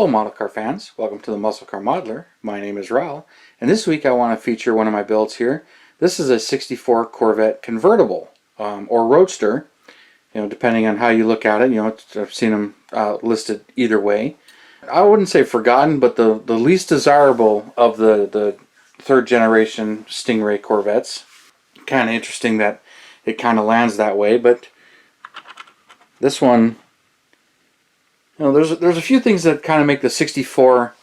Hello model car fans, welcome to the Muscle Car Modeler. My name is Raul, and this week I want to feature one of my builds here. This is a 64 Corvette Convertible, or Roadster, depending on how you look at it. I've seen them listed either way. I wouldn't say forgotten, but the least desirable of the third generation Stingray Corvettes. Kind of interesting that it kind of lands that way, but this one, there's a few things that kind of make the 64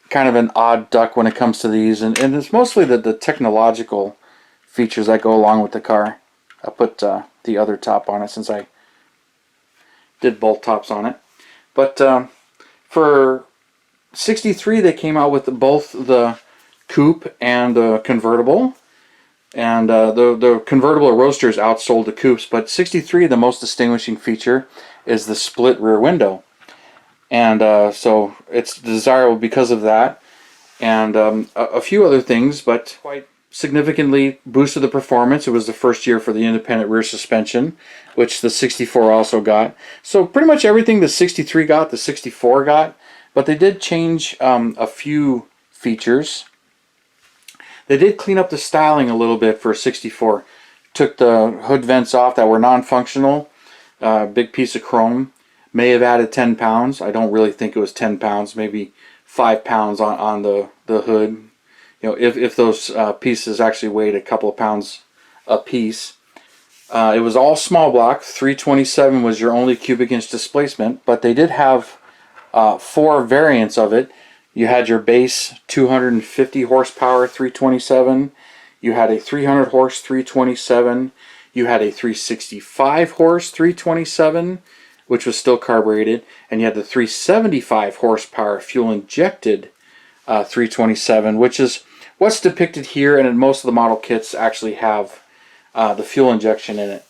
kind of an odd duck when it comes to these, and it's mostly the technological features that go along with the car. I put the other top on it since I did both tops on it. But for 63 they came out with both the coupe and the convertible, and the convertible Roadsters outsold the coupes, but 63, the most distinguishing feature is the split rear window. And so it's desirable because of that, and a few other things, but quite significantly boosted the performance. It was the first year for the independent rear suspension, which the 64 also got. So pretty much everything the 63 got, the 64 got, but they did change a few features. They did clean up the styling a little bit for 64. Took the hood vents off that were non-functional, big piece of chrome. May have added 10 pounds. I don't really think it was 10 pounds, maybe 5 pounds on the hood. If those pieces actually weighed a couple of pounds a piece. It was all small block. 327 was your only cubic inch displacement, but they did have 4 variants of it. You had your base 250 horsepower 327. You had a 300 horse 327. You had a 365 horse 327. Which was still carbureted, and you had the 375 horsepower fuel injected 327, which is what's depicted here, and most of the model kits actually have the fuel injection in it.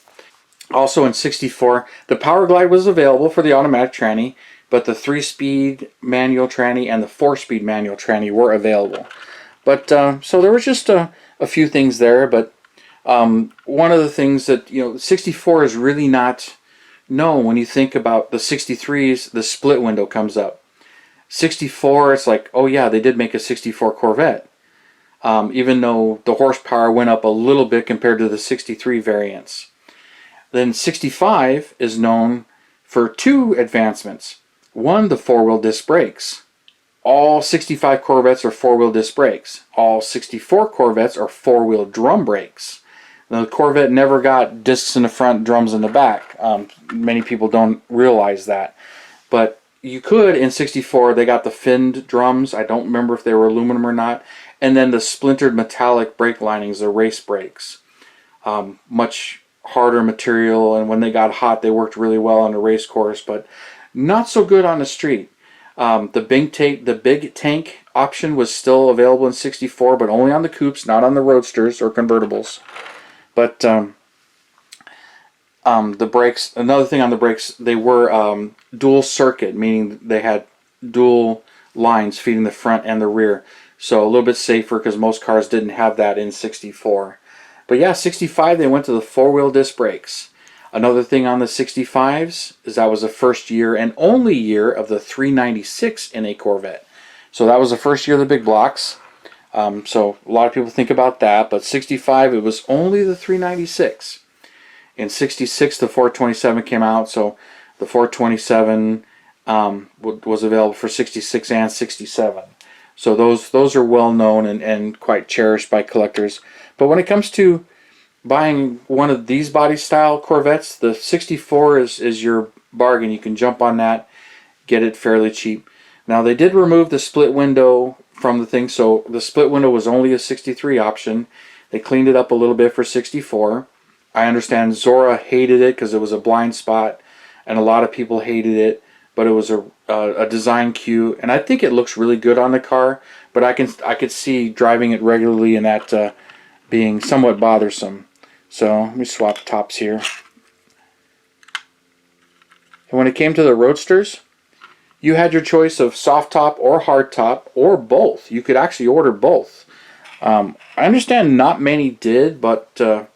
Also in 64, the Power Glide was available for the automatic tranny, but the 3-speed manual tranny and the 4-speed manual tranny were available. But so there was just a few things there, but one of the things that 64 is really not. No, when you think about the 63s, the split window comes up. 64, it's like, oh yeah, they did make a 64 Corvette. Even though the horsepower went up a little bit compared to the 63 variants. Then 65 is known for 2 advancements. One, the 4-wheel disc brakes. All 65 Corvettes are 4-wheel disc brakes. All 64 Corvettes are 4-wheel drum brakes. The Corvette never got discs in the front, drums in the back. Many people don't realize that. But you could, in 64, they got the finned drums. I don't remember if they were aluminum or not. And then the splintered metallic brake linings, the race brakes. Much harder material, and when they got hot, they worked really well on the race course, but not so good on the street. The big tank option was still available in 64, but only on the coupes, not on the Roadsters or convertibles. But the brakes, another thing on the brakes, they were dual circuit, meaning they had dual lines feeding the front and the rear. So a little bit safer because most cars didn't have that in 64. But yeah, 65, they went to the 4-wheel disc brakes. Another thing on the 65s is that was the first year and only year of the 396 in a Corvette. So that was the first year of the big blocks. So a lot of people think about that, but 65, it was only the 396. In 66, the 427 came out, so the 427 was available for 66 and 67. So those are well known and quite cherished by collectors. But when it comes to buying one of these body style Corvettes, the 64 is your bargain. You can jump on that, get it fairly cheap. Now they did remove the split window from the thing, so the split window was only a 63 option. They cleaned it up a little bit for 64. I understand Zora hated it because it was a blind spot, and a lot of people hated it, but it was a design cue, and I think it looks really good on the car, but I could see driving it regularly and that being somewhat bothersome. So let me swap tops here. And when it came to the Roadsters, you had your choice of soft top or hard top or both. You could actually order both. I understand not many did, but a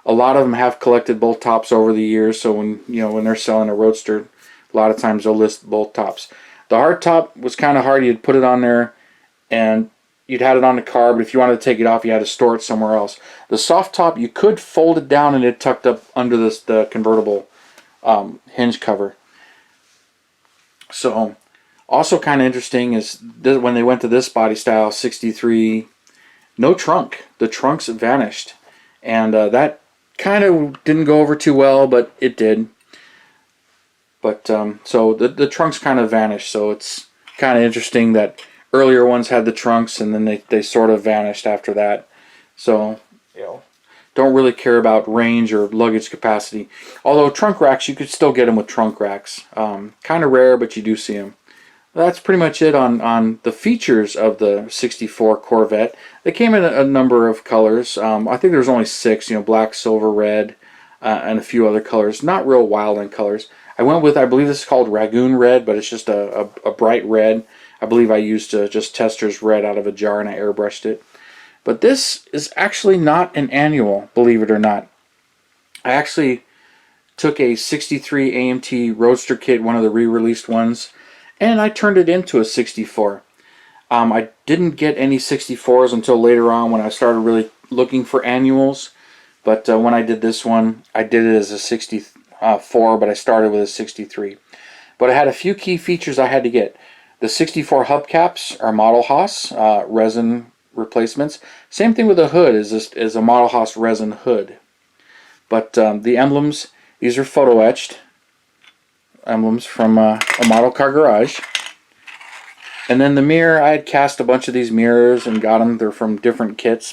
lot of them have collected both tops over the years. So when they're selling a Roadster, a lot of times they'll list both tops. The hardtop was kind of hard. You'd put it on there and you'd had it on the car, but if you wanted to take it off, you had to store it somewhere else. The soft top, you could fold it down and it tucked up under the convertible hinge cover. So also kind of interesting is when they went to this body style, 63, no trunk. The trunks vanished. And that kind of didn't go over too well, but it did. But so the trunks kind of vanished. So it's kind of interesting that earlier ones had the trunks and then they sort of vanished after that. So, you know, don't really care about range or luggage capacity. Although trunk racks, you could still get them with trunk racks. Kind of rare, but you do see them. That's pretty much it on the features of the 64 Corvette. They came in a number of colors. I think there's only 6, you know, black, silver, red, and a few other colors. Not real wild in colors. I went with, I believe this is called Ragoon Red, but it's just a bright red. I believe I used just Tester's red out of a jar and I airbrushed it. But this is actually not an annual, believe it or not. I actually took a 63 AMT Roadster kit, one of the re-released ones, and I turned it into a 64. I didn't get any 64s until later on when I started really looking for annuals. But when I did this one, I did it as a 64, but I started with a 63. But I had a few key features I had to get. The 64 hubcaps are Model Haas resin replacements. Same thing with the hood, is a Model Haas resin hood. But the emblems, these are photo etched emblems from a model car garage. And then the mirror, I had cast a bunch of these mirrors and got them. They're from different kits.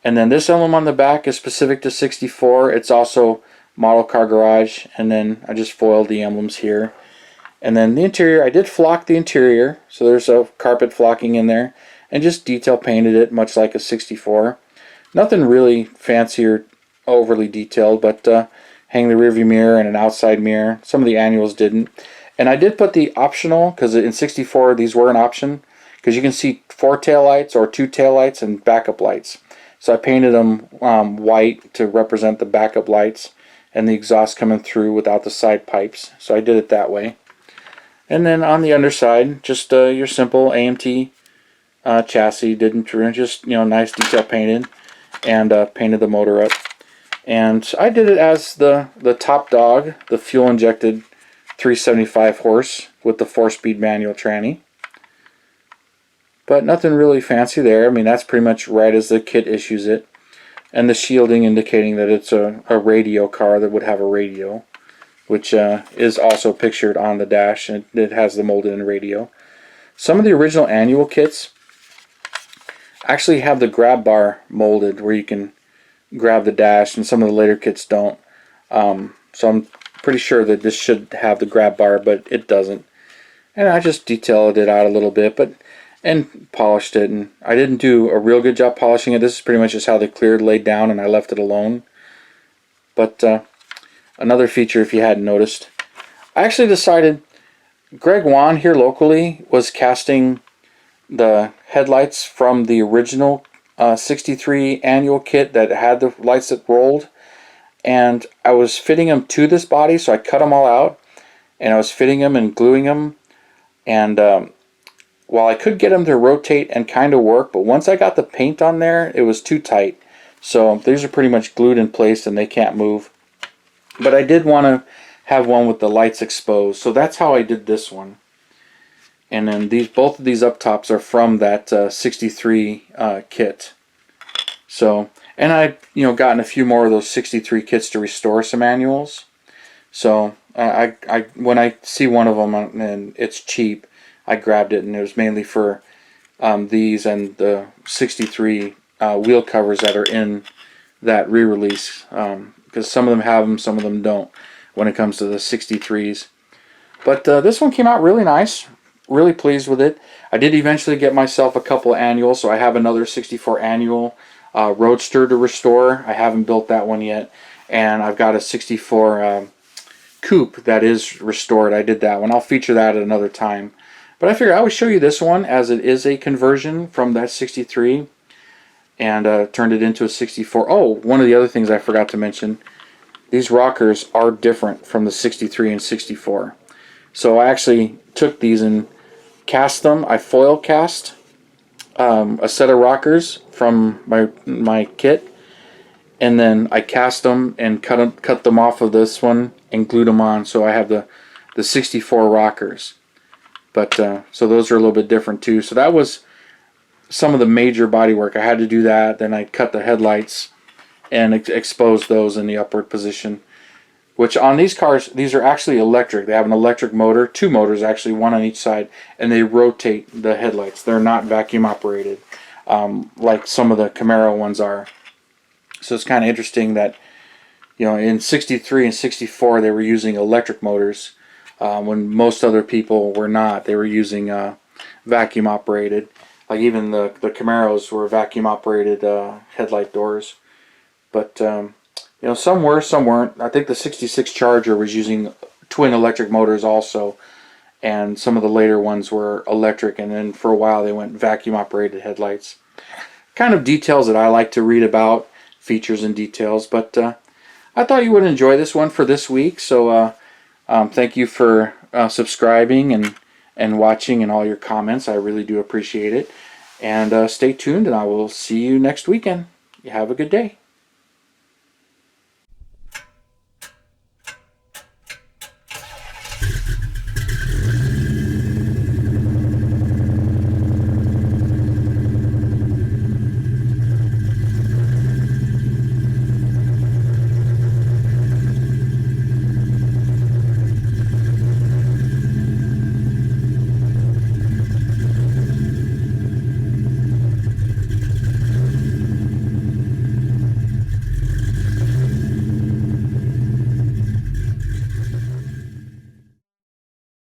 And then this emblem on the back is specific to 64. It's also model car garage. And then I just foiled the emblems here. And then the interior, I did flock the interior, so there's a carpet flocking in there, and just detail painted it much like a 64. Nothing really fancy or overly detailed, but hang the rearview mirror and an outside mirror. Some of the annuals didn't. And I did put the optional, because in 64 these were an option, because you can see 4 taillights or 2 taillights and backup lights. So I painted them white to represent the backup lights and the exhaust coming through without the side pipes. So I did it that way. And then on the underside, just your simple AMT chassis. Didn't just, you know, nice detail painted, and painted the motor up. And I did it as the top dog, the fuel injected 375 horse with the 4-speed manual tranny. But nothing really fancy there. I mean, that's pretty much right as the kit issues it. And the shielding indicating that it's a radio car that would have a radio, which is also pictured on the dash, and it has the molded-in radio. Some of the original annual kits actually have the grab bar molded where you can grab the dash, and some of the later kits don't. So I'm pretty sure that this should have the grab bar, but it doesn't. And I just detailed it out a little bit, and polished it. And I didn't do a real good job polishing it. This is pretty much just how they cleared, laid down, and I left it alone. But another feature, if you hadn't noticed, I actually decided Greg Wan here locally was casting the headlights from the original 63 annual kit that had the lights that rolled, and I was fitting them to this body, so I cut them all out and I was fitting them and gluing them, and while I could get them to rotate and kind of work, but once I got the paint on there, it was too tight. So these are pretty much glued in place and they can't move. But I did want to have one with the lights exposed, so that's how I did this one. And then both of these up tops are from that 63 kit. So, and I gotten a few more of those 63 kits to restore some annuals. So when I see one of them and it's cheap, I grabbed it, and it was mainly for these and the 63 wheel covers that are in that re-release, because some of them have them, some of them don't when it comes to the 63s. But this one came out really nice. Really pleased with it. I did eventually get myself a couple of annuals, so I have another 64 annual Roadster to restore. I haven't built that one yet. And I've got a 64 Coupe that is restored. I did that one. I'll feature that at another time. But I figured I would show you this one, as it is a conversion from that 63, and turned it into a 64. Oh, one of the other things I forgot to mention, these rockers are different from the 63 and 64. So I actually took these and cast them. I foil cast a set of rockers from my kit, and then I cast them and cut them off of this one and glued them on. So I have the 64 rockers. But so those are a little bit different too. So that was some of the major body work. I had to do that. Then I cut the headlights and expose those in the upward position. Which on these cars, these are actually electric. They have an electric motor, 2 motors actually, one on each side, and they rotate the headlights. They're not vacuum operated like some of the Camaro ones are. So it's kind of interesting that, you know, in 63 and 64 they were using electric motors when most other people were not. They were using vacuum operated. Like even the Camaros were vacuum operated headlight doors. But you know, some were, some weren't. I think the 66 Charger was using twin electric motors also, and some of the later ones were electric, and then for a while they went vacuum operated headlights. Kind of details that I like to read about, features and details, but I thought you would enjoy this one for this week, so thank you for subscribing and watching and all your comments. I really do appreciate it, and stay tuned, and I will see you next weekend. You have a good day.